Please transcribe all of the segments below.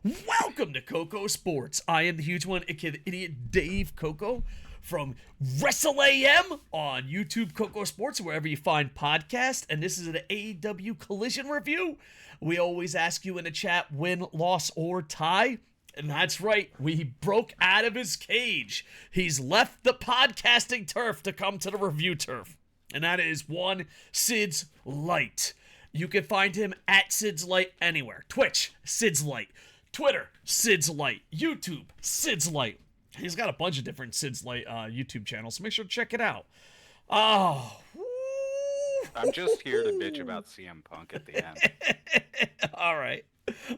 Welcome to KocoSports. I am the huge one, idiot Dave Koco from Wrestle AM on YouTube, KocoSports, wherever you find podcasts. And this is an AEW Collision review. We always ask you in the chat, win, loss, or tie. And that's right, we broke out of his cage. He's left the podcasting turf to come to the review turf. And that is one Sid's Light. You can find him at Sid's Light anywhere. Twitch, Sid's Light. Twitter, Sid's Light. YouTube, Sid's Light. He's got a bunch of different Sid's Light YouTube channels, so make sure to check it out. Oh, I'm just here to bitch about CM Punk at the end. All right,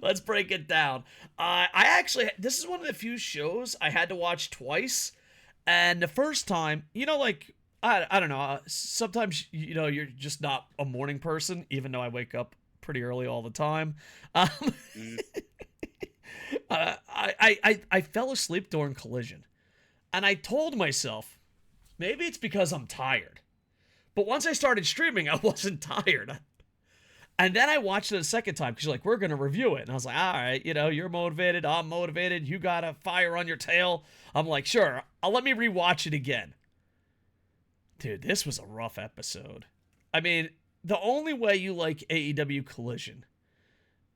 let's break it down. This is one of the few shows I had to watch twice, and the first time, I don't know, sometimes, you're just not a morning person, even though I wake up pretty early all the time. I fell asleep during Collision, and I told myself, maybe it's because I'm tired. But once I started streaming, I wasn't tired. And then I watched it a second time, because you're like, we're going to review it. And I was like, all right, you're motivated, I'm motivated, you got a fire on your tail. I'm like, sure, let me rewatch it again. Dude, this was a rough episode. I mean, the only way you like AEW Collision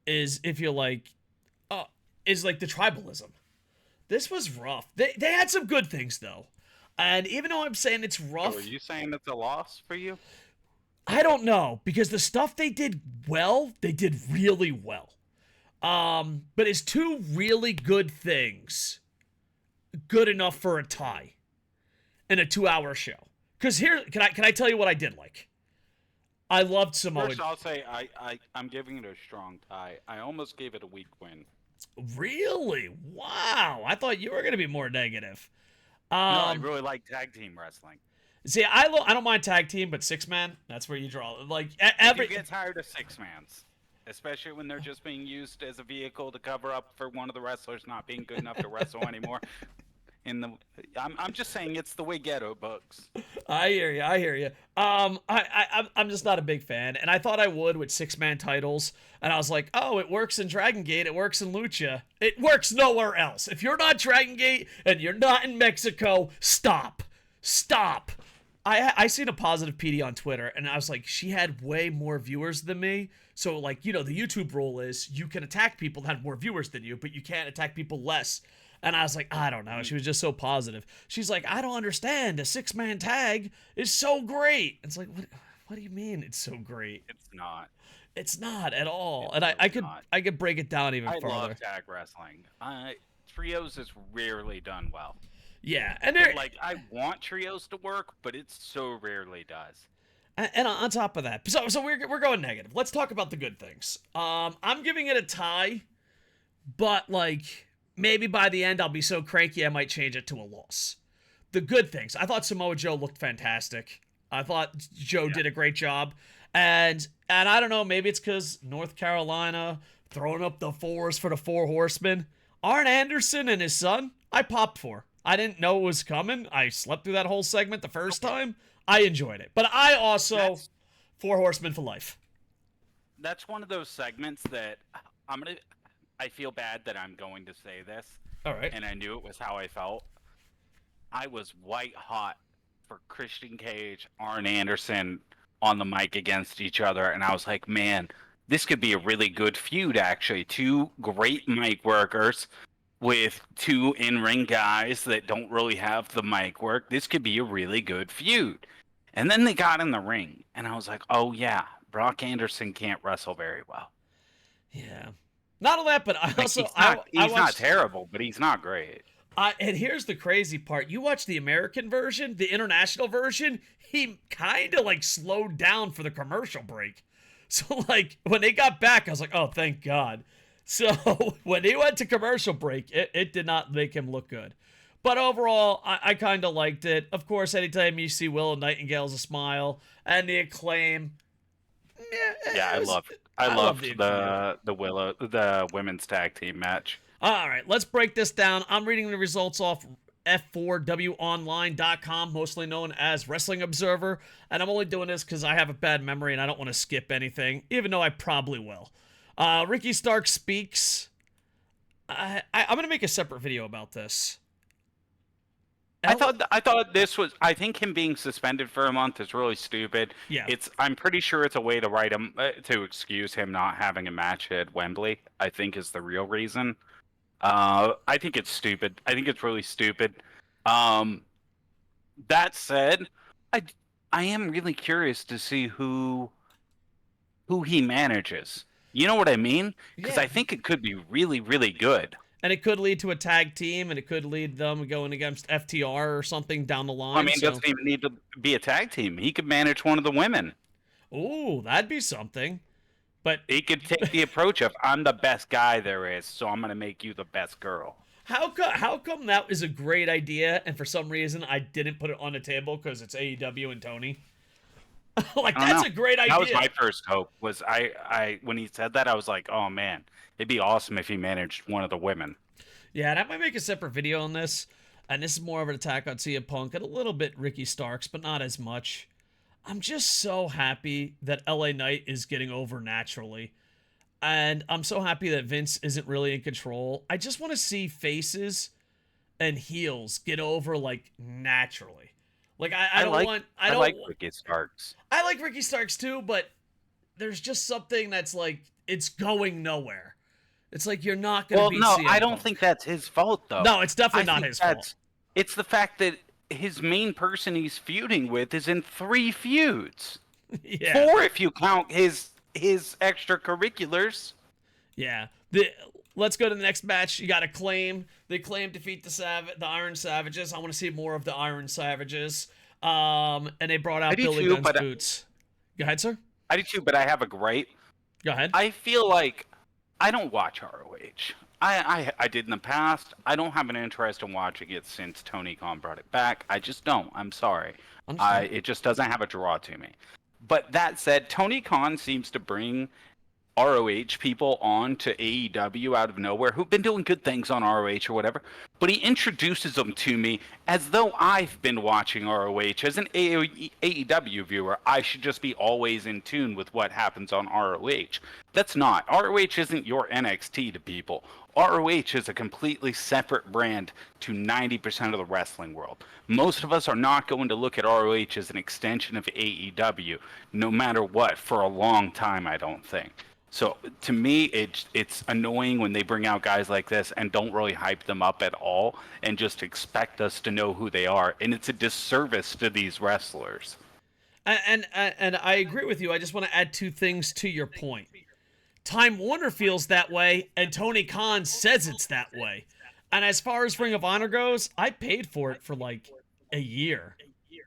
is if you're like, is like the tribalism. This was rough. They had some good things, though. And even though I'm saying it's rough... So are you saying it's a loss for you? I don't know, because the stuff they did well, they did really well. But it's two really good things good enough for a tie in a 2-hour show? Because here, can I tell you what I did like? I loved Samoa. First, I'll say I'm giving it a strong tie. I almost gave it a weak win. Really? Wow. I thought you were going to be more negative. No, I really like tag team wrestling. See, I don't mind tag team, but 6-man, that's where you draw. Like, You get tired of 6-mans, especially when they're just being used as a vehicle to cover up for one of the wrestlers not being good enough to wrestle anymore. I'm just saying it's the way Ghetto books. I hear you. I'm just not a big fan, and I thought I would with 6-man titles, and I was like, oh, it works in Dragon Gate, it works in Lucha, it works nowhere else. If you're not Dragon Gate and you're not in Mexico, stop. I seen a positive PD on Twitter, and I was like, she had way more viewers than me. So, like, the YouTube rule is you can attack people that have more viewers than you, but you can't attack people less. And I was like, I don't know. She was just so positive. She's like, I don't understand. A 6-man tag is so great. It's like, what do you mean it's so great? It's not. It's not at all. It's and I could break it down even further. I love tag wrestling. Trios is rarely done well. Yeah, and I want trios to work, but it so rarely does. And on top of that, so we're going negative. Let's talk about the good things. I'm giving it a tie, but like maybe by the end I'll be so cranky I might change it to a loss. The good things. I thought Samoa Joe looked fantastic. I thought Joe did a great job. And I don't know, maybe it's because North Carolina throwing up the fours for the 4 Horsemen. Arn Anderson and his son, I popped for. I didn't know it was coming. I slept through that whole segment the first time. I enjoyed it. But I also, 4 Horsemen for life. That's one of those segments that I feel bad that I'm going to say this. All right. And I knew it was how I felt. I was white hot for Christian Cage, Arn Anderson on the mic against each other. And I was like, man, this could be a really good feud, actually. 2 great mic workers with 2 in-ring guys that don't really have the mic work. This could be a really good feud. And then they got in the ring, and I was like, oh yeah, Brock Anderson can't wrestle very well. Yeah. Not only that, but I also... He's not terrible, but he's not great. And here's the crazy part. You watch the American version, the international version, he kind of like slowed down for the commercial break. So like when they got back, I was like, oh, thank God. So when he went to commercial break, it did not make him look good. But overall, I kind of liked it. Of course, anytime you see Willow Nightingale's a smile and the Acclaim. I loved the women's tag team match. All right, let's break this down. I'm reading the results off F4WOnline.com, mostly known as Wrestling Observer, and I'm only doing this because I have a bad memory and I don't want to skip anything, even though I probably will. Ricky Stark speaks. I'm gonna make a separate video about this. I thought this was. I think him being suspended for a month is really stupid. Yeah. I'm pretty sure it's a way to write him to excuse him not having a match at Wembley. I think is the real reason. I think it's stupid. I think it's really stupid. Um, that said, I I am really curious to see who he manages. You know what I mean? Because Yeah. I think it could be really, really good. And it could lead to a tag team, and it could lead them going against FTR or something down the I line. mean, it So, doesn't even need to be a tag team. He could manage one of the women. ooh, that'd be something. But He could take the approach of I'm the best guy there is, so I'm gonna make you the best girl. how come that is a great idea, and for some reason I didn't put it on the table because it's AEW and Tony? Like, I don't that's know. a great That was idea. my first hope. Was I when he said that I was like, oh man, it'd be awesome if he managed one of the women. Yeah, and I might make a separate video on this. And this is more of an attack on CM Punk and a little bit Ricky Starks, but not as much. I'm just so happy that LA Knight is getting over naturally. And I'm so happy that Vince isn't really in control. I just want to see faces and heels get over like naturally. Like I don't want I don't like Ricky Starks. I like Ricky Starks too, but there's just something that's like it's going nowhere. It's like you're not gonna Well, beat no, CM I don't Punk. think that's his fault though. No, it's definitely I not think his fault. it's the fact that his main person he's feuding with is in 3 feuds. Yeah. 4 if you count his extracurriculars. Yeah. Let's go to the next match. You got Acclaim. The Acclaim defeat the Iron Savages. I want to see more of the Iron Savages. And they brought out I do Billy too, Gunn's but boots. Go ahead, sir. I do too, but I have a gripe. Go ahead. I feel like I don't watch ROH. I did in the past. I don't have an interest in watching it since Tony Khan brought it back. I just don't. I'm sorry. Understand. It just doesn't have a draw to me. But that said, Tony Khan seems to bring ROH people on to AEW out of nowhere who've been doing good things on ROH or whatever, but he introduces them to me as though I've been watching ROH. As an AEW viewer, I should just be always in tune with what happens on ROH. That's not. ROH isn't your NXT to people. ROH is a completely separate brand to 90% of the wrestling world. Most of us are not going to look at ROH as an extension of AEW, no matter what, for a long time, I don't think. So to me, it's annoying when they bring out guys like this and don't really hype them up at all and just expect us to know who they are. And it's a disservice to these wrestlers. And I agree with you. I just want to add two things to your point. Time Warner feels that way, and Tony Khan says it's that way. And as far as Ring of Honor goes, I paid for it for like a year,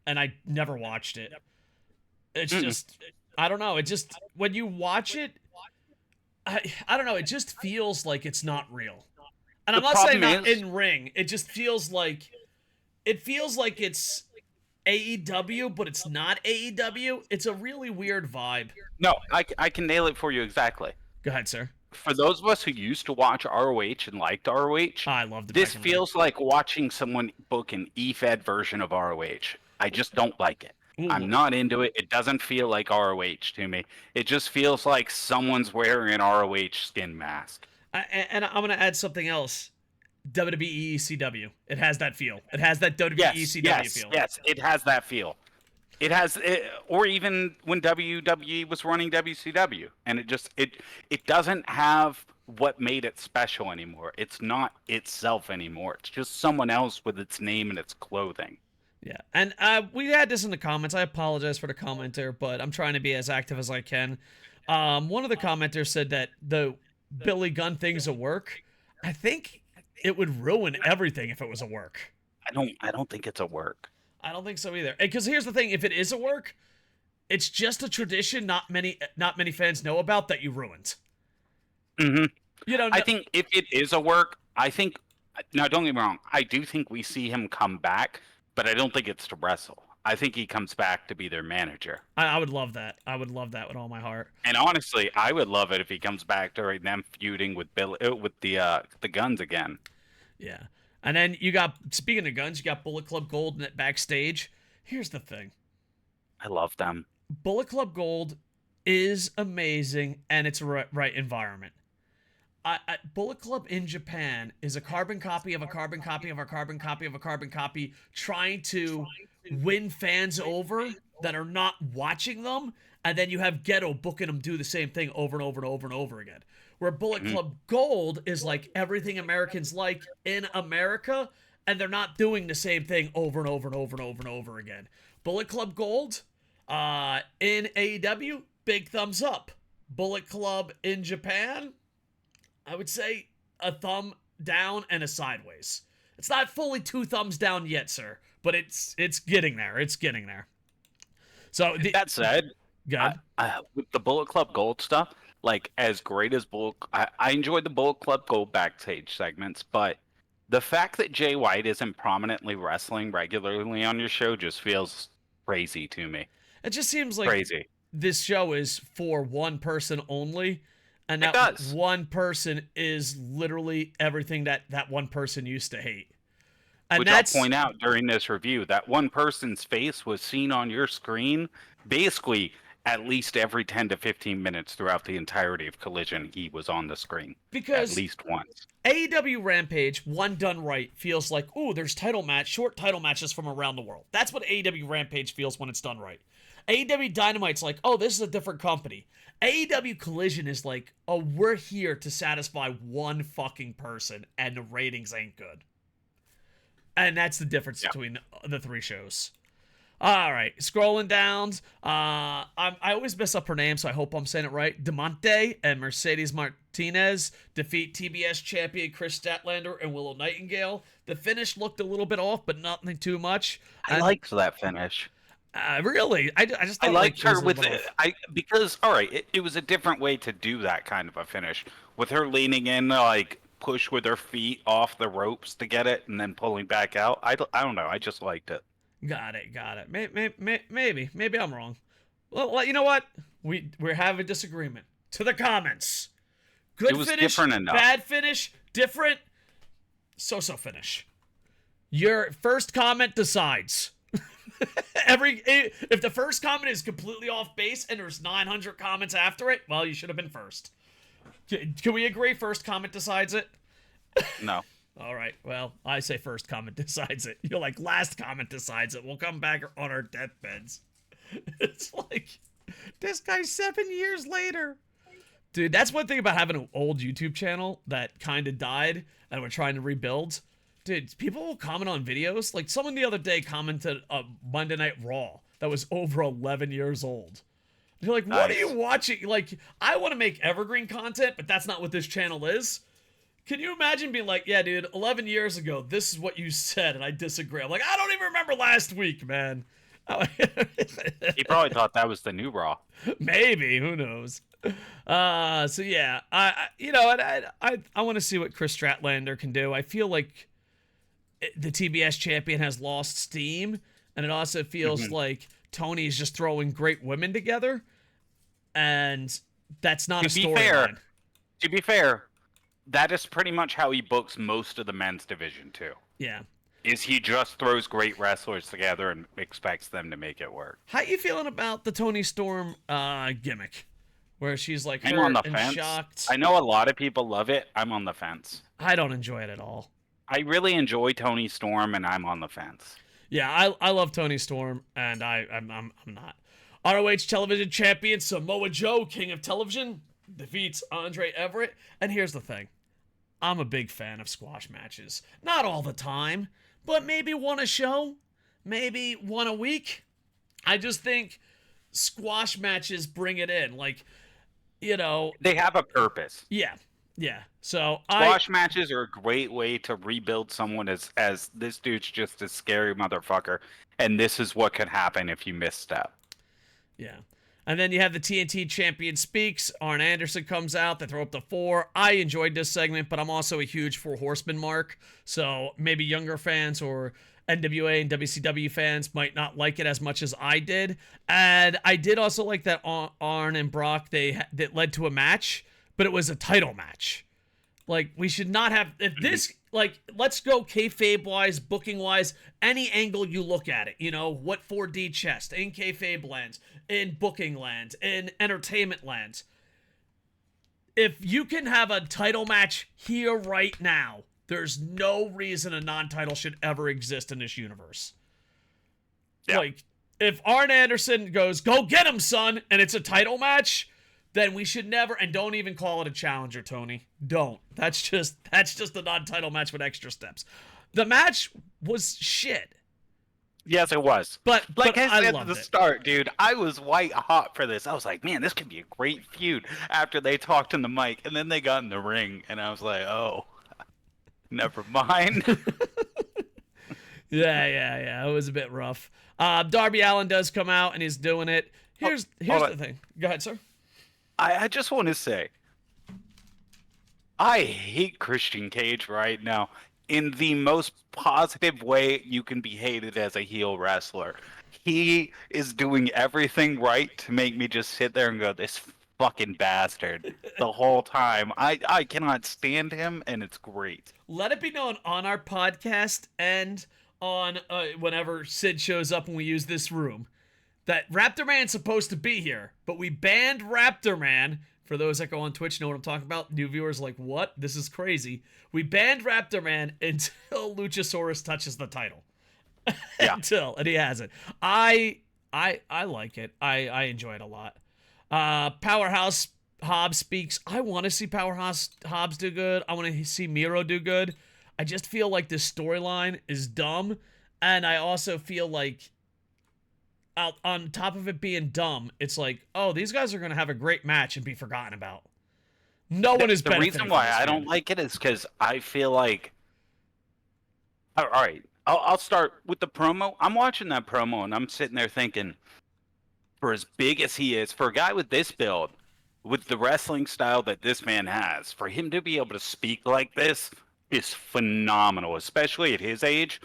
and I never watched it. It's just, I don't know. It just, when you watch it, I don't know. It just feels like it's not real. And I'm not saying not in ring. It just feels like it's AEW, but it's not AEW. It's a really weird vibe. No, I can nail it for you exactly. Go ahead, sir. For those of us who used to watch ROH and liked ROH, I loved it. This feels like watching someone book an E-Fed version of ROH. I just don't like it. Ooh. I'm not into it. It doesn't feel like ROH to me. It just feels like someone's wearing an ROH skin mask. And I'm going to add something else. WWE ECW. It has that feel. It has that WWE ECW feel. Yes, it has that feel. It has, or even when WWE was running WCW, and it doesn't have what made it special anymore. It's not itself anymore. It's just someone else with its name and its clothing. Yeah, and we had this in the comments. I apologize for the commenter, but I'm trying to be as active as I can. One of the commenters said that the Billy Gunn thing's a work. I think it would ruin everything if it was a work. I don't think it's a work. I don't think so either. Because here's the thing: if it is a work, it's just a tradition not many fans know about that you ruined. Mm-hmm. You know, I think if it is a work, now don't get me wrong. I do think we see him come back, but I don't think it's to wrestle. I think he comes back to be their manager. I would love that. I would love that with all my heart. And honestly, I would love it if he comes back during them feuding with the Guns again. Yeah. And then you got, speaking of Guns, you got Bullet Club Gold backstage. Here's the thing. I love them. Bullet Club Gold is amazing, and it's right environment. Bullet Club in Japan is a carbon copy of a carbon copy of a carbon copy of a carbon copy, trying to win fans over that are not watching them, and then you have Ghetto booking them do the same thing over and over and over and over again. Where Bullet Club Gold is like everything Americans like in America, and they're not doing the same thing over and over and over and over and over again. Bullet Club Gold in AEW, big thumbs up. Bullet Club in Japan, I would say a thumb down and a sideways. It's not fully 2 thumbs down yet, sir, but it's getting there. It's getting there. So that said, good. With the Bullet Club Gold stuff, like as great as I enjoyed the Bullet Club Gold backstage segments, but the fact that Jay White isn't prominently wrestling regularly on your show just feels crazy to me. It just seems like crazy. This show is for one person only, and that one person is literally everything that one person used to hate. And which I'll point out during this review, that one person's face was seen on your screen basically at least every 10 to 15 minutes throughout the entirety of Collision. He was on the screen because at least once. AEW Rampage, one done right, feels like, ooh, there's short title matches from around the world. That's what AEW Rampage feels when it's done right. AEW Dynamite's like, oh, this is a different company. AEW Collision is like, oh, we're here to satisfy one fucking person, and the ratings ain't good. And that's the difference between the 3 shows. All right, scrolling down. I always mess up her name, so I hope I'm saying it right. Demonte and Mercedes Martinez defeat TBS champion Chris Statlander and Willow Nightingale. The finish looked a little bit off, but nothing too much. I liked that finish. Really? I just thought I liked her with it. Because all right, it was a different way to do that kind of a finish with her leaning in like push with her feet off the ropes to get it and then pulling back out. I don't know. I just liked it. Got it. Maybe I'm wrong. Well, you know what? We're having a disagreement. To the comments. Good finish, different enough. Bad finish, different, so-so finish. Your first comment decides. If the first comment is completely off base and there's 900 comments after it, well, you should have been first. Can we agree first comment decides it? No. All right. Well, I say first comment decides it. You're like, last comment decides it. We'll come back on our deathbeds. It's like, this guy's 7 years later. Dude, that's one thing about having an old YouTube channel that kind of died and we're trying to rebuild. Dude, people will comment on videos. Like, someone the other day commented a Monday Night Raw that was over 11 years old. You're like, what are you watching? Like, I want to make evergreen content, but that's not what this channel is. Can you imagine being like, yeah, dude, 11 years ago, this is what you said, and I disagree. I'm like, I don't even remember last week, man. He probably thought that was the new Raw. Maybe, who knows? So yeah, I want to see what Chris Statlander can do. I feel like the TBS champion has lost steam, and it also feels like Tony's just throwing great women together, and that's not a storyline. To be fair, that is pretty much how he books most of the men's division too. Yeah. Is he just throws great wrestlers together and expects them to make it work. How you feeling about the Toni Storm gimmick? Where she's like I'm on the and fence. shocked. I know a lot of people love it. I'm on the fence. I don't enjoy it at all. I really enjoy Toni Storm, and I'm on the fence. Yeah, I love Toni Storm, and I'm not. ROH Television Champion Samoa Joe, King of Television, defeats Andre Everett. And here's the thing. I'm a big fan of squash matches. Not all the time, but maybe one a show, maybe one a week. I just think squash matches bring it in. Like, you know, they have a purpose. Yeah. So squash matches are a great way to rebuild someone as this dude's just a scary motherfucker, and this is what could happen if you misstep. Yeah. And then you have the TNT champion speaks. Arn Anderson comes out. They throw up the 4. I enjoyed this segment, but I'm also a huge 4 Horsemen mark. So maybe younger fans or NWA and WCW fans might not like it as much as I did. And I did also like that Arn and Brock, that led to a match, but it was a title match. Like, we should not have... If this... Like, let's go kayfabe-wise, booking-wise, any angle you look at it. You know, what 4D chest, in kayfabe lands, in booking lands, in entertainment lands. if you can have a title match here right now, there's no reason a non-title should ever exist in this universe. Yeah. Like, if Arn Anderson goes, go get him, son, and it's a title match, then we should never, and don't even call it a challenger, Tony. Don't. That's just a non-title match with extra steps. The match was shit. Yes, it was. But I said loved at the it. start, dude, I was white hot for this. I was like, man, this could be a great feud after they talked in the mic, and then they got in the ring, and I was like, oh, never mind. Yeah. It was a bit rough. Darby Allin does come out, and he's doing it. Here's the thing. Go ahead, sir. I just want to say, I hate Christian Cage right now in the most positive way you can be hated as a heel wrestler. He is doing everything right to make me just sit there and go, this fucking bastard, the whole time. I cannot stand him, and it's great. Let it be known on our podcast and on whenever Sid shows up and we use this room that Raptor Man's supposed to be here, but we banned Raptor Man. For those that go on Twitch know what I'm talking about. New viewers like, what? This is crazy. We banned Raptor Man until Luchasaurus touches the title. Yeah. And he hasn't. I like it. I enjoy it a lot. Powerhouse Hobbs speaks. I want to see Powerhouse Hobbs do good. I want to see Miro do good. I just feel like this storyline is dumb, and I also feel like on top of it being dumb, it's like, oh, these guys are going to have a great match and be forgotten about. No one is benefiting. The reason why I don't like it is because I feel like, all right, I'll start with the promo. I'm watching that promo and I'm sitting there thinking, for as big as he is, for a guy with this build, with the wrestling style that this man has, for him to be able to speak like this is phenomenal, especially at his age.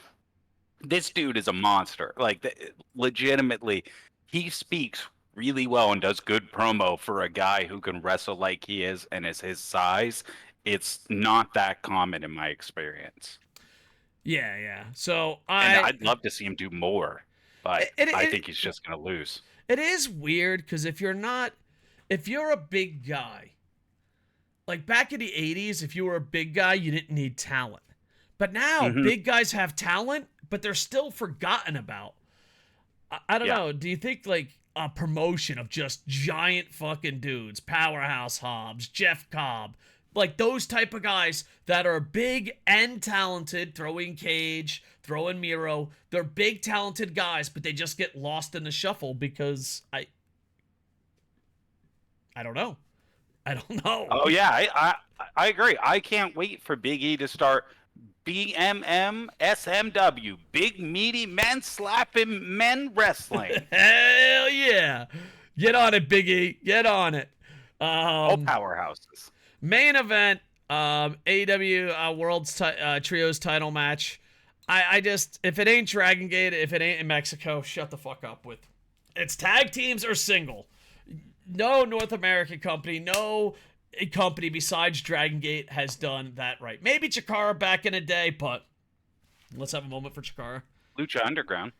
This dude is a monster. Like, legitimately, he speaks really well and does good promo for a guy who can wrestle like he is and is his size. It's not that common in my experience. Yeah. So I'd love to see him do more, but I think he's just going to lose. It is weird because if you're a big guy, like back in the 80s, if you were a big guy, you didn't need talent. But now big guys have talent, but they're still forgotten about. I don't know. Do you think like a promotion of just giant fucking dudes, Powerhouse Hobbs, Jeff Cobb, like those type of guys that are big and talented, throwing Cage, throwing Miro, they're big talented guys, but they just get lost in the shuffle because I don't know. I don't know. Oh yeah, I agree. I can't wait for Big E to start BMM-SMW, big meaty men slapping men wrestling. Hell yeah. Get on it, Big E. Get on it. All powerhouses. Main event, AEW World's Trios title match. I just, if it ain't Dragon Gate, if it ain't in Mexico, shut the fuck up with. It's tag teams or single. No North American company, no company besides Dragon Gate has done that right. Maybe Chikara back in a day, but let's have a moment for Chikara. Lucha Underground.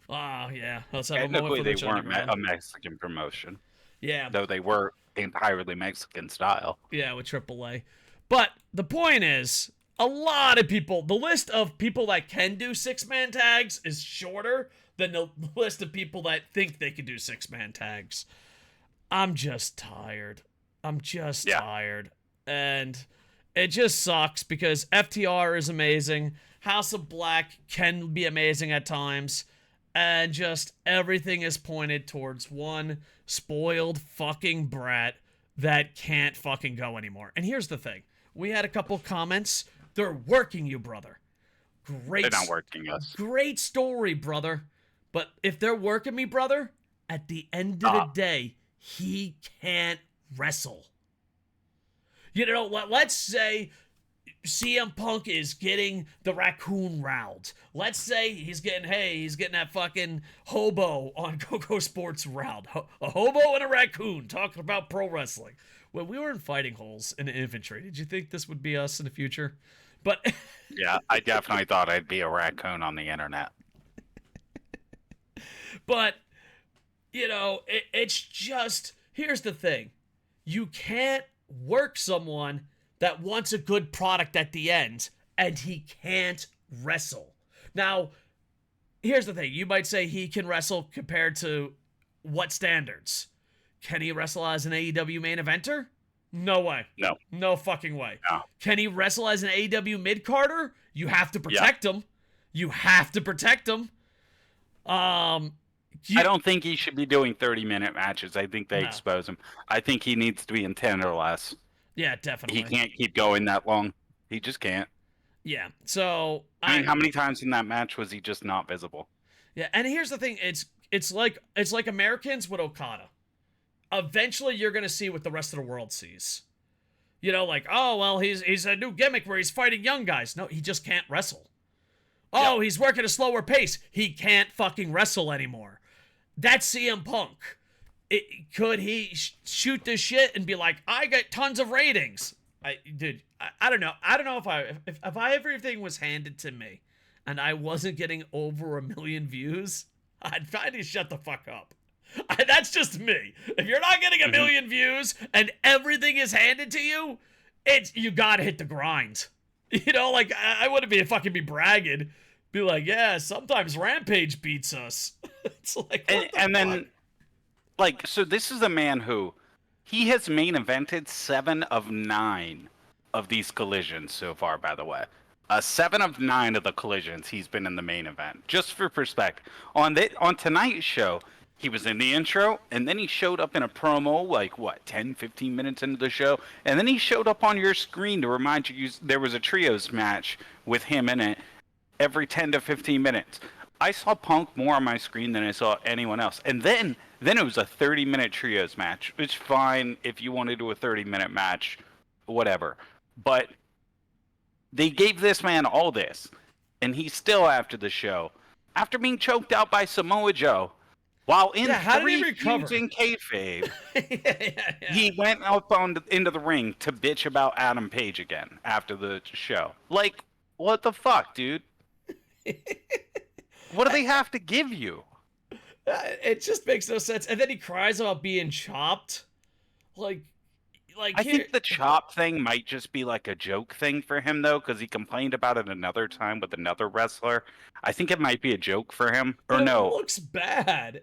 Oh, yeah. Let's have a moment for Lucha they weren't Underground. a Mexican promotion. Yeah. Though they were entirely Mexican style. Yeah, with AAA. But the point is, a lot of people, the list of people that can do six-man tags is shorter than the list of people that think they can do six-man tags. I'm just tired. Tired. And it just sucks because FTR is amazing. House of Black can be amazing at times. And just everything is pointed towards one spoiled fucking brat that can't fucking go anymore. And here's the thing. We had a couple comments. They're working you, brother. Great. They're not working us. Great story, brother. But if they're working me, brother, at the end of the day, he can't wrestle. You know, let's say CM Punk is getting the raccoon route. Let's say he's getting that fucking hobo on KocoSports route. A hobo and a raccoon talking about pro wrestling. When we were in fighting holes in the infantry, did you think this would be us in the future? But yeah, I definitely thought I'd be a raccoon on the internet. But, you know, it's just, here's the thing. You can't work someone that wants a good product at the end, and he can't wrestle. Now, here's the thing. You might say he can wrestle compared to what standards? Can he wrestle as an AEW main eventer? No way. No. No fucking way. No. Can he wrestle as an AEW mid-carder? You have to protect him. You have to protect him. I don't think he should be doing 30-minute matches. I think they expose him. I think he needs to be in 10 or less. Yeah, definitely. He can't keep going that long. He just can't. Yeah. So I mean, how many times in that match was he just not visible? Yeah, and here's the thing, it's like Americans with Okada. Eventually you're going to see what the rest of the world sees. You know, like, oh, well, he's a new gimmick where he's fighting young guys. No, he just can't wrestle. Oh, he's working a slower pace. He can't fucking wrestle anymore. That's CM Punk. Could he shoot this shit and be like, I get tons of ratings? I don't know. I don't know if everything was handed to me and I wasn't getting over 1 million views, I'd finally shut the fuck up. That's just me. If you're not getting 1 million views and everything is handed to you, you gotta hit the grind. You know, like, I wouldn't be bragging. Be like, yeah, sometimes Rampage beats us. It's like, and then, like, so this is a man who, he has main evented 7 of 9 of these collisions so far, by the way. 7 of 9 of the collisions he's been in the main event. Just for perspective. On tonight's show, he was in the intro, and then he showed up in a promo, like, 10, 15 minutes into the show? And then he showed up on your screen to remind you there was a trios match with him in it every 10 to 15 minutes. I saw Punk more on my screen than I saw anyone else. And then it was a 30-minute trios match. It's fine if you want to do a 30-minute match, whatever. But they gave this man all this, and he's still after the show, after being choked out by Samoa Joe, while in 3 feuds in kayfabe, he went up into the ring to bitch about Adam Page again after the show. Like, what the fuck, dude? What do they have to give you? It just makes no sense. And then he cries about being chopped. Like I think the chop thing might just be like a joke thing for him, though, because he complained about it another time with another wrestler. I think it might be a joke for him. Or no. It looks bad.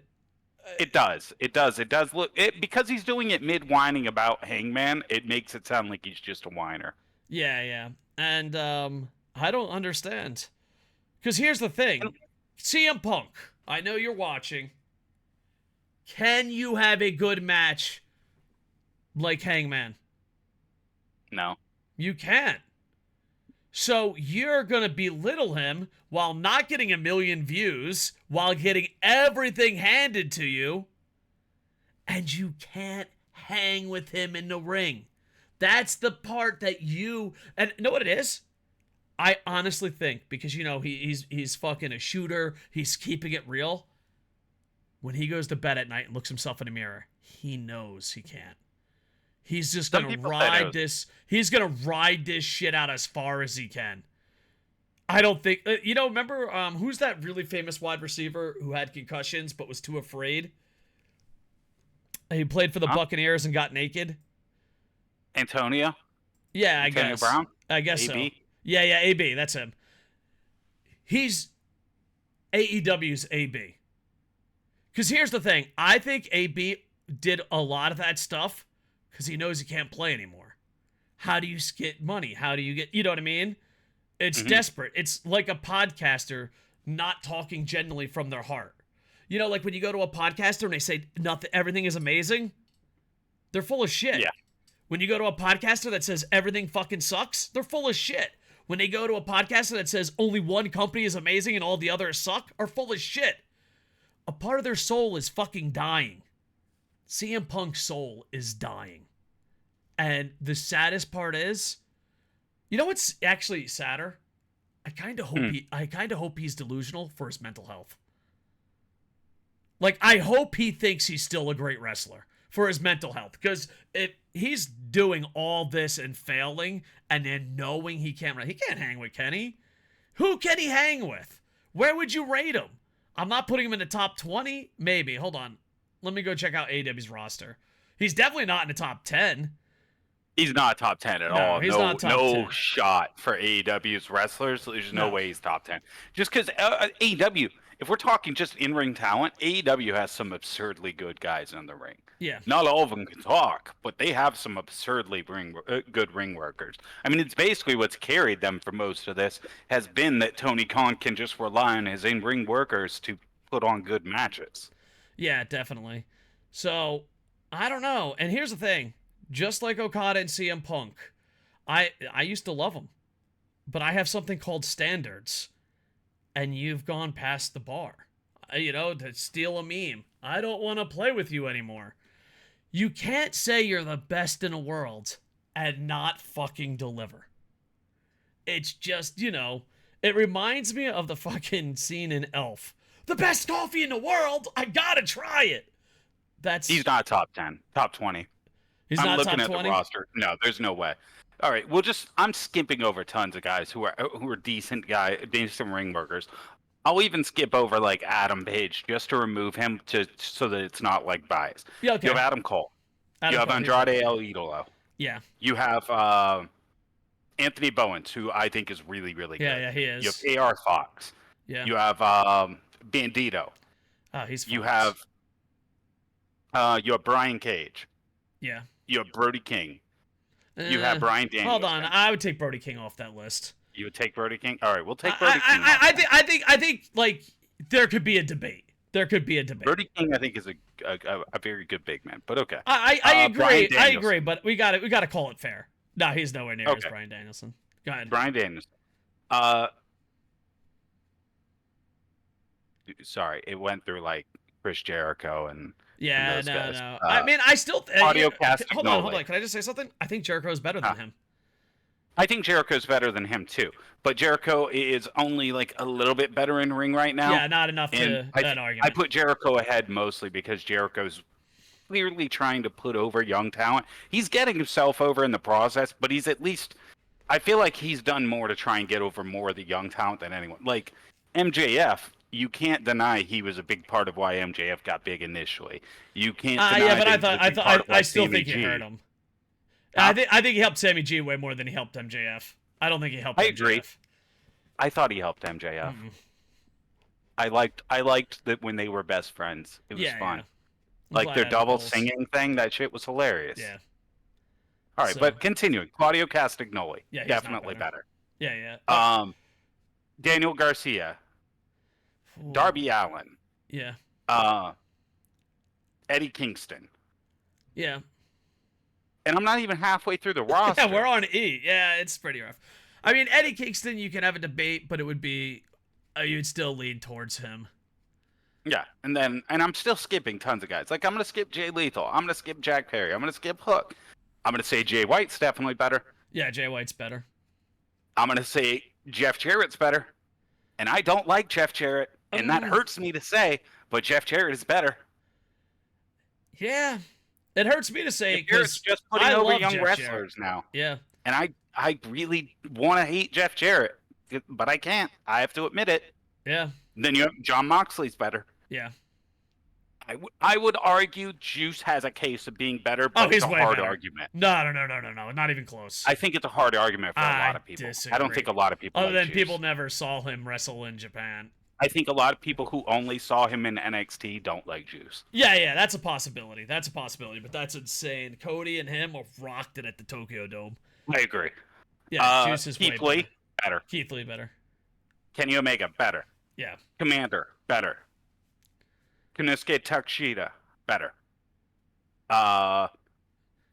It does. It does look because he's doing it mid-whining about Hangman, it makes it sound like he's just a whiner. Yeah. And I don't understand. Because here's the thing. CM Punk, I know you're watching. Can you have a good match like Hangman? No. You can't. So you're going to belittle him while not getting 1 million views, while getting everything handed to you, and you can't hang with him in the ring. That's the part that and you know what it is? I honestly think, because, you know, he's fucking a shooter, he's keeping it real. When he goes to bed at night and looks himself in the mirror, he knows he can't. He's just going to ride this. He's going to ride this shit out as far as he can. I don't think, you know, remember, who's that really famous wide receiver who had concussions but was too afraid? He played for the Buccaneers and got naked. Antonio? Yeah, Antonio Brown? I guess AB? so. Yeah, AB, that's him. He's AEW's AB. Because here's the thing. I think AB did a lot of that stuff because he knows he can't play anymore. How do you get money? How do you get, you know what I mean? It's desperate. It's like a podcaster not talking genuinely from their heart. You know, like when you go to a podcaster and they say everything is amazing, they're full of shit. Yeah. When you go to a podcaster that says everything fucking sucks, they're full of shit. When they go to a podcaster that says only one company is amazing and all the others suck, are full of shit. A part of their soul is fucking dying. CM Punk's soul is dying. And the saddest part is, you know what's actually sadder? I kind of hope he's delusional for his mental health. Like, I hope he thinks he's still a great wrestler for his mental health. Because if he's doing all this and failing and then knowing he can't hang with Kenny. Who can he hang with? Where would you rate him? I'm not putting him in the top 20. Maybe. Hold on. Let me go check out AEW's roster. He's definitely not in the top 10. He's not top 10 at No, all. he's No, not top no 10. shot for AEW's wrestlers. There's no No. way he's top 10. Just because AEW, if we're talking just in-ring talent, AEW has some absurdly good guys in the ring. Yeah. Not all of them can talk, but they have some absurdly good ring workers. I mean, it's basically what's carried them for most of this has been that Tony Khan can just rely on his in-ring workers to put on good matches. Yeah, definitely. So, I don't know. And here's the thing. Just like Okada and CM Punk, I used to love them. But I have something called standards. And you've gone past the bar. You know, to steal a meme. I don't want to play with you anymore. You can't say you're the best in the world and not fucking deliver. It's just, you know, it reminds me of the fucking scene in Elf. The best coffee in the world! I gotta try it! He's not top 10, top 20. He's I'm not looking top at 20? the roster. No, there's no way. All right, I'm skipping over tons of guys who are decent ring workers. I'll even skip over like Adam Page just to remove him so that it's not like bias. Yeah, okay. You have Adam Cole. You have Andrade El Idolo. Yeah. You have Anthony Bowens, who I think is really, really good. Yeah, he is. You have AR Fox. Yeah. You have Bandito. Oh, he's Fox. You have Brian Cage. Yeah. You have Brody King. You have Bryan Danielson. Hold on, I would take Brody King off that list. You would take Brody King? All right, we'll take Brody King. I think like there could be a debate. Brody King, I think, is a very good big man, but okay. I agree. I agree, but we got to call it fair. No, he's nowhere near as Bryan Danielson. Go ahead. Bryan Danielson. Sorry, it went through like Chris Jericho and yeah, and those guys. No. I mean, I still Audio Castagnoli. Hold on. Can I just say something? I think Jericho is better than him. I think Jericho's better than him too, but Jericho is only like a little bit better in ring right now. Yeah, not enough to that argument. I put Jericho ahead mostly because Jericho's clearly trying to put over young talent. He's getting himself over in the process, but he's at least. I feel like he's done more to try and get over more of the young talent than anyone. Like MJF, you can't deny he was a big part of why MJF got big initially. You can't deny. Yeah, but I still think he hurt him. I think he helped Sammy G way more than he helped MJF. I don't think he helped MJF. Agree. I thought he helped MJF. Mm-hmm. I liked that when they were best friends. It was fun. Yeah. Like their double singing thing, that shit was hilarious. Yeah. All right, but continuing. Claudio Castagnoli, definitely better. Yeah. Daniel Garcia. Ooh. Darby Allin. Yeah. Eddie Kingston. Yeah. And I'm not even halfway through the roster. Yeah, we're on E. Yeah, it's pretty rough. I mean, Eddie Kingston, you can have a debate, but it would be, you'd still lean towards him. Yeah, and I'm still skipping tons of guys. Like, I'm going to skip Jay Lethal. I'm going to skip Jack Perry. I'm going to skip Hook. I'm going to say Jay White's definitely better. Yeah, Jay White's better. I'm going to say Jeff Jarrett's better. And I don't like Jeff Jarrett, and that hurts me to say, but Jeff Jarrett is better. Yeah. It hurts me to say because just putting over young Jeff wrestlers Jarrett. Now. Yeah. And I really want to hate Jeff Jarrett, but I can't. I have to admit it. Yeah. Then you have John Moxley's better. Yeah. I would argue Juice has a case of being better, but it's a hard argument. No, not even close. I think it's a hard argument for a lot of people. Disagree. I don't think a lot of people other than Juice. People never saw him wrestle in Japan. I think a lot of people who only saw him in NXT don't like Juice. Yeah, that's a possibility. But that's insane. Cody and him have rocked it at the Tokyo Dome. I agree. Yeah, Juice is Keith Lee, better. Keith Lee, better. Kenny Omega, better. Yeah. Commander, better. Konosuke Takeshita, better.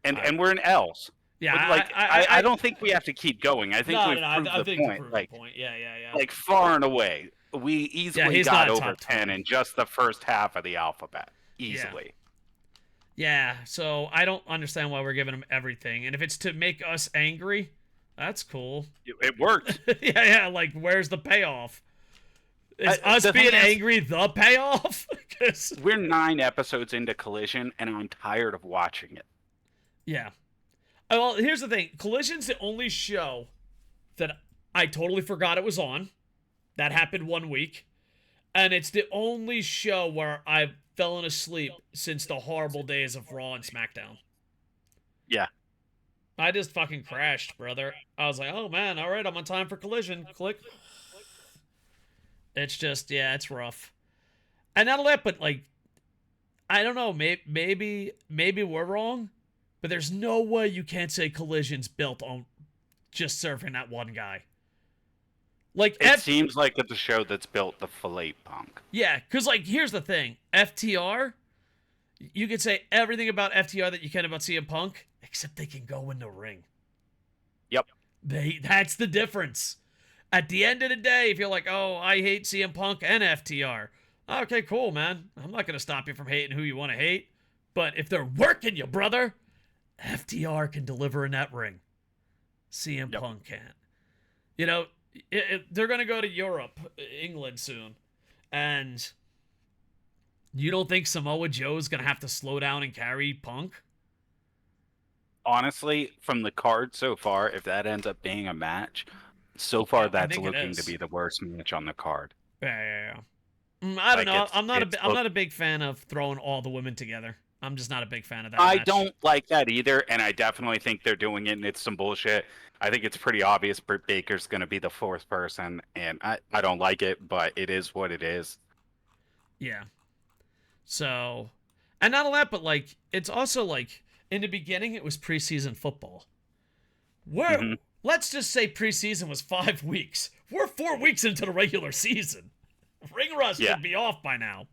And we're in L's. Yeah, like I don't think we have to keep going. I think we've proved the point. Like, yeah. Like far and away, we easily got over 10 in just the first half of the alphabet. Easily. Yeah. So I don't understand why we're giving him everything. And if it's to make us angry, that's cool. It worked. Yeah. Like, where's the payoff? Is us being angry the payoff? We're 9 episodes into Collision, and I'm tired of watching it. Yeah. Well, here's the thing. Collision's the only show that I totally forgot it was on. That happened one week. And it's the only show where I've fallen asleep since the horrible days of Raw and SmackDown. Yeah. I just fucking crashed, brother. I was like, oh man, all right, I'm on time for collision. Click. It's just, yeah, it's rough. And not only that, but like, I don't know, maybe we're wrong, but there's no way you can't say collision's built on just serving that one guy. Like, It seems like it's a show that's built to fillet Punk. yeah, because like, here's the thing: FTR, you could say everything about FTR that you can about CM Punk, except they can go in the ring. Yep. That's the difference. At the end of the day, if you're like, oh, I hate CM Punk and FTR, okay, cool, man. I'm not gonna stop you from hating who you want to hate, but if they're working you, brother, FTR can deliver in that ring. CM Punk can't. You know, they're gonna go to Europe, England soon, and you don't think Samoa Joe's gonna have to slow down and carry Punk? Honestly, from the card so far, if that ends up being a match, so far that's looking to be the worst match on the card. Yeah. I don't know. I'm not a big fan of throwing all the women together. I'm just not a big fan of that. I don't like that either, and I definitely think they're doing it, and it's some bullshit. I think it's pretty obvious Britt Baker's going to be the fourth person, and I don't like it, but it is what it is. Yeah. So, and not only that, but like, it's also like, in the beginning, it was preseason football. Let's just say preseason was 5 weeks. We're 4 weeks into the regular season. Ring Rust should be off by now.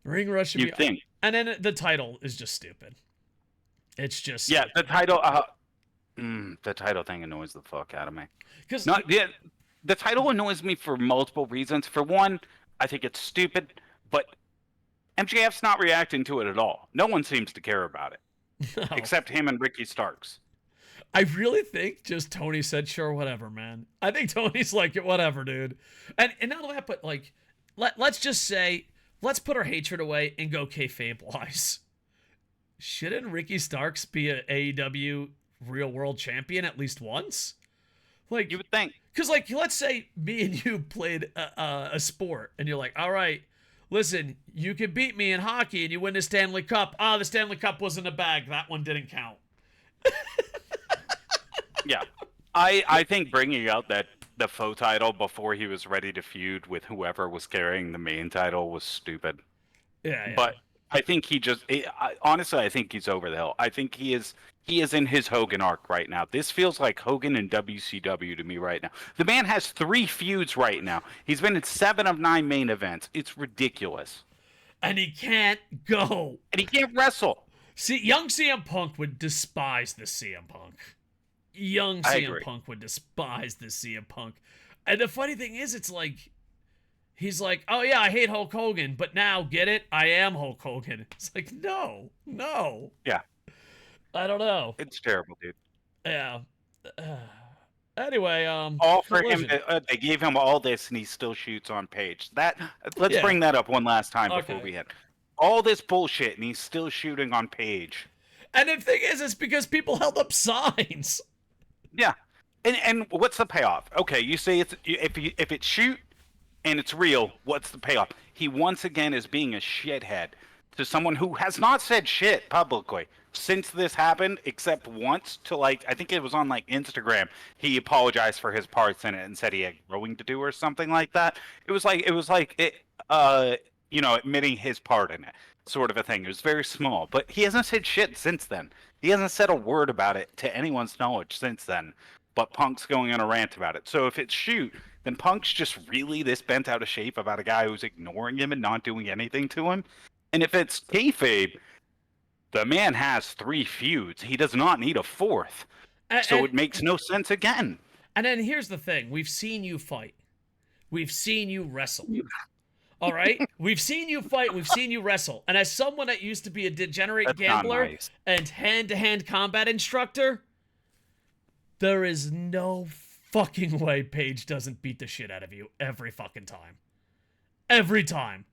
Ring Rust should be off. And then the title is just stupid. It's just stupid. The title. The title thing annoys the fuck out of me. Because the title annoys me for multiple reasons. For one, I think it's stupid, but MJF's not reacting to it at all. No one seems to care about it, except him and Ricky Starks. I really think just Tony said, sure, whatever, man. I think Tony's like, whatever, dude. And not only that, but like, let's just say, let's put our hatred away and go kayfabe-wise. Shouldn't Ricky Starks be an AEW real world champion at least once? Like, you would think. Because, like, let's say me and you played a sport, and you're like, all right, listen, you can beat me in hockey and you win the Stanley Cup. The Stanley Cup was in the bag. That one didn't count. Yeah. I think bringing out the faux title before he was ready to feud with whoever was carrying the main title was stupid. Yeah. But I think honestly, I think he's over the hill. I think he is in his Hogan arc right now. This feels like Hogan and WCW to me right now. The man has 3 feuds right now. He's been in 7 of 9 main events. It's ridiculous. And he can't go. And he can't wrestle. See, young CM Punk would despise this CM Punk. Young CM Punk would despise this CM Punk. And the funny thing is, it's like, he's like, oh yeah, I hate Hulk Hogan, but now, get it? I am Hulk Hogan. It's like, no. Yeah. I don't know. It's terrible, dude. Yeah. Anyway, all for him. They gave him all this, and he still shoots on Page. Let's bring that up one last time before we hit. All this bullshit, and he's still shooting on Page. And the thing is, it's because people held up signs. Yeah, and what's the payoff? Okay, you say if it's shoot and it's real, what's the payoff? He once again is being a shithead to someone who has not said shit publicly since this happened, except once to I think it was on Instagram. He apologized for his parts in it and said he had growing to do or something like that. It was admitting his part in it, sort of a thing. It was very small, but he hasn't said shit since then. He hasn't said a word about it to anyone's knowledge since then. But Punk's going on a rant about it. So if it's shoot, then Punk's just really this bent out of shape about a guy who's ignoring him and not doing anything to him. And if it's kayfabe, the man has 3 feuds. He does not need a 4th. So it makes no sense again. And then here's the thing. We've seen you fight. We've seen you wrestle. All right? We've seen you fight. We've seen you wrestle. And as someone that used to be a degenerate gambler and hand-to-hand combat instructor, there is no fucking way Paige doesn't beat the shit out of you every fucking time. Every time.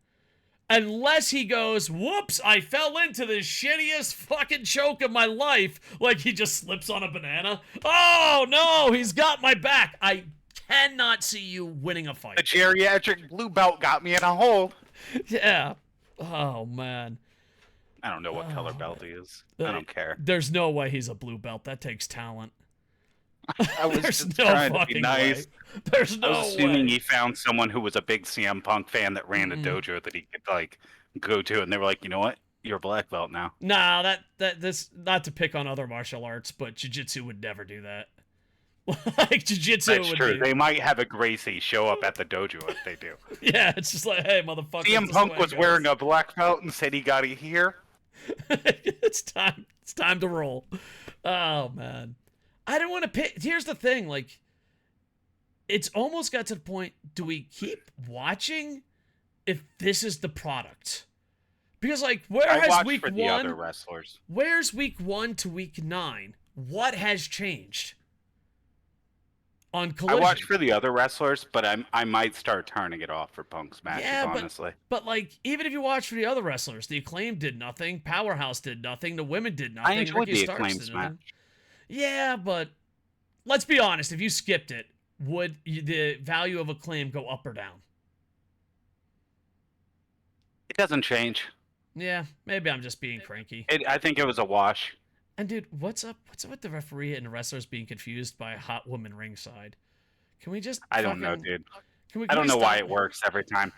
Unless he goes, whoops, I fell into the shittiest fucking choke of my life. Like he just slips on a banana. Oh, no, he's got my back. I cannot see you winning a fight. The geriatric blue belt got me in a hole. Yeah. Oh, man. I don't know what color Oh, belt he is. man. I don't care. There's no way he's a blue belt. That takes talent. I was There's just no trying to be fucking nice. way. There's I was no assuming way. he found someone who was a big CM Punk fan that ran a dojo that he could like go to, and they were like, you know what, you're a black belt now. Nah, this not to pick on other martial arts, but jiu-jitsu would never do that. Like jiu-jitsu That's would true. be, They might have a Gracie show up at the dojo if they do. yeah, it's just like, hey, motherfucker, CM this is the Punk way was it wearing goes. a black belt and said he got it here. It's time. It's time to roll. Oh man, I don't want to pick. Here's the thing, like, it's almost got to the point. Do we keep watching if this is the product? Because like, where I has watched week for the other one? wrestlers. Where's week 1 to week 9? What has changed on I Collision? watched for the other wrestlers, but I might start turning it off for Punk's matches, Yeah, honestly. but like, even if you watch for the other wrestlers, the Acclaim did nothing, Powerhouse did nothing, the women did I nothing, enjoyed Ricky the Starks Acclaim's did nothing. match. Yeah, but let's be honest. If you skipped it, would the value of Acclaim go up or down? It doesn't change. Yeah, maybe I'm just being cranky. I think it was a wash. And dude, what's up? What's up with the referee and the wrestlers being confused by a hot woman ringside? Can we just? I don't know, dude. Can we? I don't know why stop? it works every time.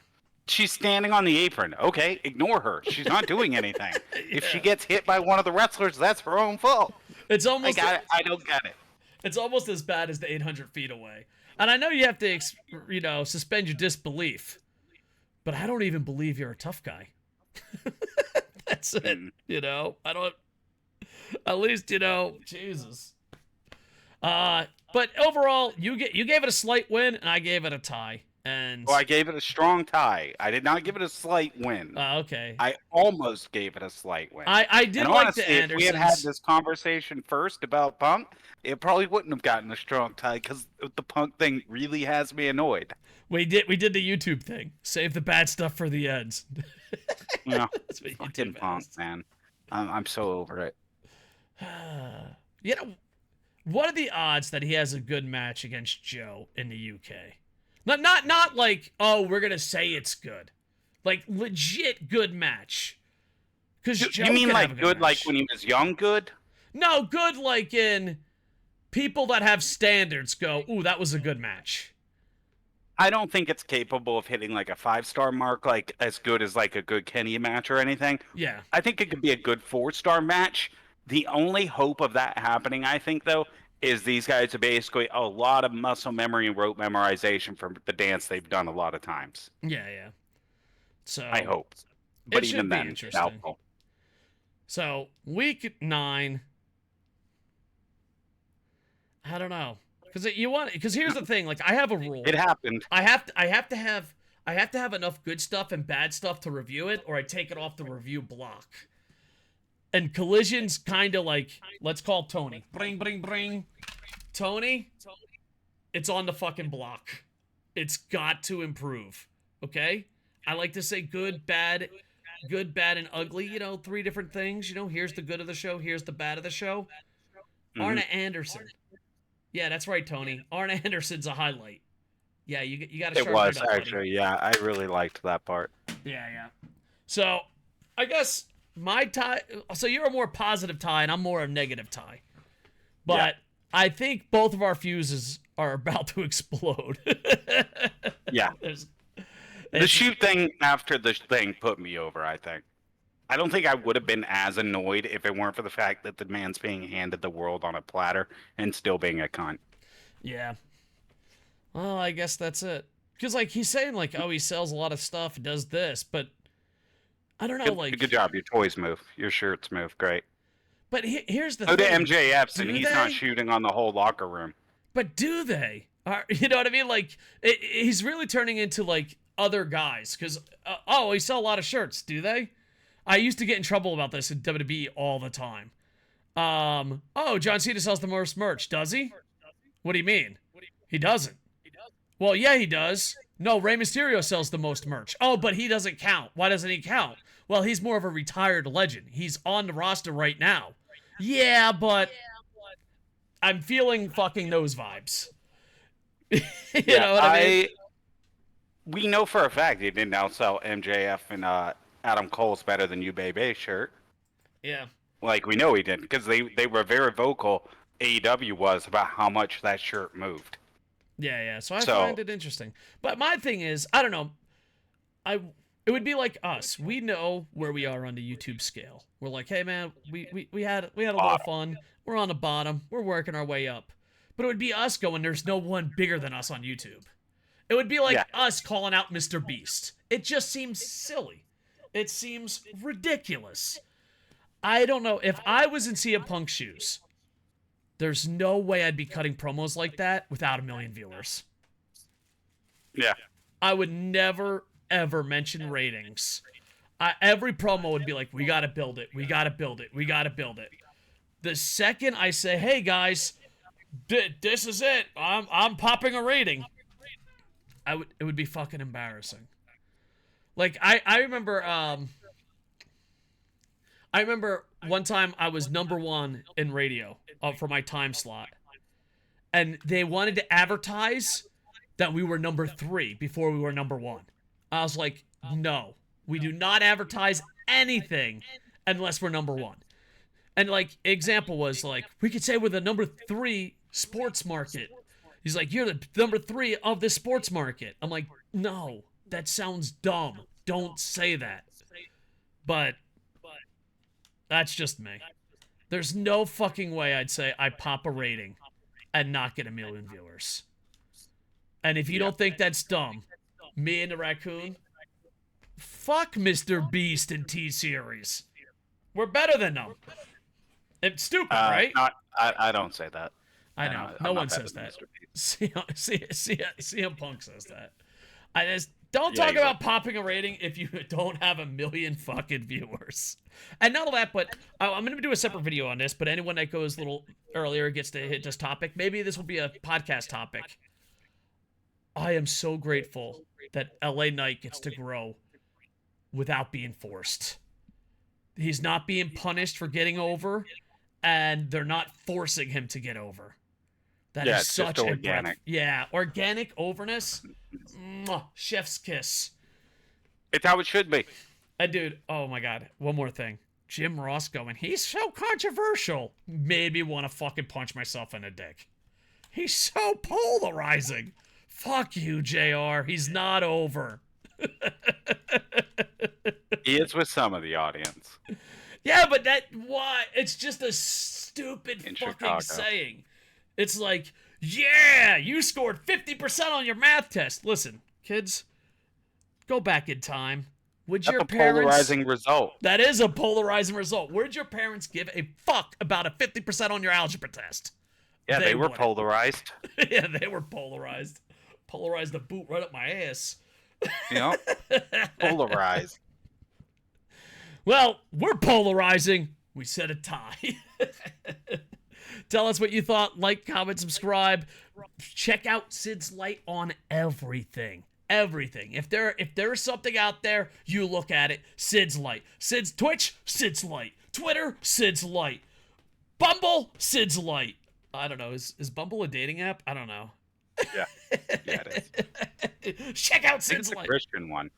She's standing on the apron. Okay, ignore her. She's not doing anything. If she gets hit by one of the wrestlers, that's her own fault. It's almost. I don't get it. It's almost as bad as the 800 feet away. And I know you have to, suspend your disbelief, but I don't even believe you're a tough guy. That's it. I don't. At least Jesus. But overall, you gave it a slight win, and I gave it a tie. And Well, I gave it a strong tie. I did not give it a slight win. okay. I almost gave it a slight win. I did and like honestly, the if Andersons. we had had this conversation first about Punk, it probably wouldn't have gotten a strong tie because the Punk thing really has me annoyed. We did the YouTube thing. Save the bad stuff for the ends. You know, That's what fucking YouTube Punk, is. man. I'm so over it. What are the odds that he has a good match against Joe in the UK? Not like, oh, we're gonna say it's good, like legit good match. Because You mean like good, like when he was young, good? No, good like in people that have standards go, ooh, that was a good match. I don't think it's capable of hitting like a 5-star mark, like as good as like a good Kenny match or anything. Yeah. I think it could be a good 4-star match. The only hope of that happening, I think, though, is these guys are basically a lot of muscle memory and rote memorization from the dance they've done a lot of times. Yeah. So I hope. But it should even be then, interesting. doubtful. So week 9. I don't know. Because here's the thing, like I have a rule. It happened. I have to have enough good stuff and bad stuff to review it, or I take it off the review block. And Collision's kind of like, let's call Tony. Bring. Tony, it's on the fucking block. It's got to improve. Okay? I like to say good, bad, and ugly. 3 different things. Here's the good of the show. Here's the bad of the show. Arn Anderson. Yeah, that's right, Tony. Arn Anderson's a highlight. Yeah, you got to. It was actually, yeah. I really liked that part. Yeah. So, I guess my tie. So you're a more positive tie, and I'm more a negative tie. But Yeah. I think both of our fuses are about to explode. Yeah. The shoot thing after the thing put me over, I think. I don't think I would have been as annoyed if it weren't for the fact that the man's being handed the world on a platter and still being a cunt. Yeah. Well, I guess that's it. Because, like, he's saying, like, oh, he sells a lot of stuff, does this, but I don't know, Good job. Your toys move. Your shirts move. Great. But here's the Go to thing. MJF's and Do he's not they? shooting on the whole locker room. But do they? You know what I mean? Like, he's really turning into, like, other guys. Because, he sell a lot of shirts. Do they? I used to get in trouble about this in WWE all the time. John Cena sells the most merch. Does he? What do you mean? He doesn't. Well, yeah, he does. No, Rey Mysterio sells the most merch. Oh, but he doesn't count. Why doesn't he count? Well, he's more of a retired legend. He's on the roster right now. Yeah, but I'm feeling fucking those vibes. You know what I mean? We know for a fact he didn't outsell MJF and Adam Cole's better than you, baby shirt. Yeah. Like, we know he didn't, because they were very vocal, AEW was, about how much that shirt moved. Yeah. So I So, find it interesting. But my thing is, I don't know. It would be like us. We know where we are on the YouTube scale. We're like, hey man, we had a little bottom. fun. We're on the bottom. We're working our way up. But it would be us going, there's no one bigger than us on YouTube. It would be like Yeah. us calling out Mr. Beast. It just seems silly. It seems ridiculous. I don't know. If I was in CM Punk's shoes, there's no way I'd be cutting promos like that without a million viewers. Yeah. I would never, ever mention ratings. Every promo would be like, we gotta build it, we gotta build it, we gotta build it. The second I say, hey guys, this is it, I'm popping a rating, it would be fucking embarrassing. Like, I remember one time I was #1 in radio for my time slot, and they wanted to advertise that we were #3 before we were #1. I was like, no, we do not advertise anything unless we're #1. And like, example was like, we could say we're the #3 sports market. He's like, you're the #3 of this sports market. I'm like, no, that sounds dumb. Don't say that. But that's just me. There's no fucking way I'd say I pop a rating and not get a million viewers. And if you don't think that's dumb, me and the raccoon, fuck Mr. Beast and T-Series. We're better than them. It's stupid, right? I don't say that. I know. No one says that. CM Punk says that. I just don't talk about popping a rating if you don't have a million fucking viewers. And not all that, but I'm going to do a separate video on this, but anyone that goes a little earlier gets to hit this topic. Maybe this will be a podcast topic. I am so grateful that LA Knight gets to grow without being forced. He's not being punished for getting over, and they're not forcing him to get over. That is such organic. Organic overness. Mwah, chef's kiss. It's how it should be. And dude, oh my god, one more thing. Jim Ross going, he's so controversial. Made me want to fucking punch myself in the dick. He's so polarizing. Fuck you, JR. He's not over. He is with some of the audience. Yeah, but why? It's just a stupid In fucking Chicago. saying. It's like, yeah, you scored 50% on your math test. Listen, kids, go back in time. Would That's your a parents... polarizing result. That is a polarizing result. Would your parents give a fuck about a 50% on your algebra test? Yeah, they were wouldn't. polarized. Yeah, they were polarized. Polarized the boot right up my ass. Yeah, polarized. Well, we're polarizing. We set a tie. Tell us what you thought. Like, comment, subscribe. Check out Sid's Light on everything. Everything. If there's something out there, you look at it. Sid's Light. Sid's Twitch, Sid's Light. Twitter, Sid's Light. Bumble, Sid's Light. I don't know. Is Bumble a dating app? I don't know. Yeah, it is. Check out It's Sid's a Light. Christian one.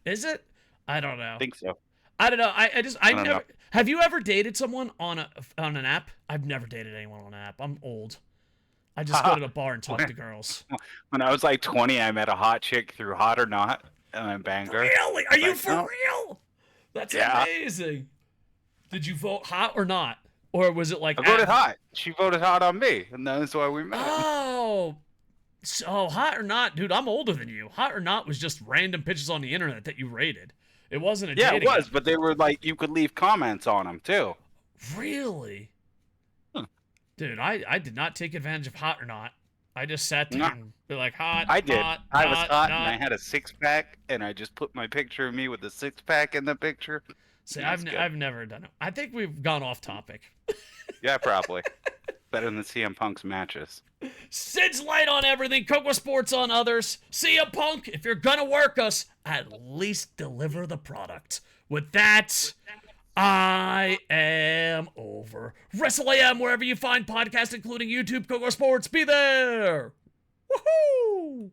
Is it? I don't know. I think so. I don't know. I don't never. know. Have you ever dated someone on an app? I've never dated anyone on an app. I'm old. I just go to the bar and talk to girls. When I was like 20, I met a hot chick through Hot or Not, and I banged her. Really? Are you Like, for no. real? That's Yeah. amazing. Did you vote hot or not? Or was it like... I voted hot. She voted hot on me, and that's why we met. Oh. So, hot or not, dude, I'm older than you. Hot or not was just random pictures on the internet that you rated. It wasn't a Yeah, it dating was, app. but they were like, you could leave comments on them, too. Really? Huh. Dude, I did not take advantage of hot or not. I just sat there and be like, hot, I did. hot, I was hot, and not. I had a six-pack, and I just put my picture of me with the six-pack in the picture. See, That's good. I've never done it. I think we've gone off topic. Yeah, probably. Better than CM Punk's matches. Sid's Light on everything, KocoSports on others. CM Punk, if you're gonna work us, at least deliver the product. With that, I am over. WrestleAM, wherever you find podcasts, including YouTube, KocoSports, be there! Woohoo!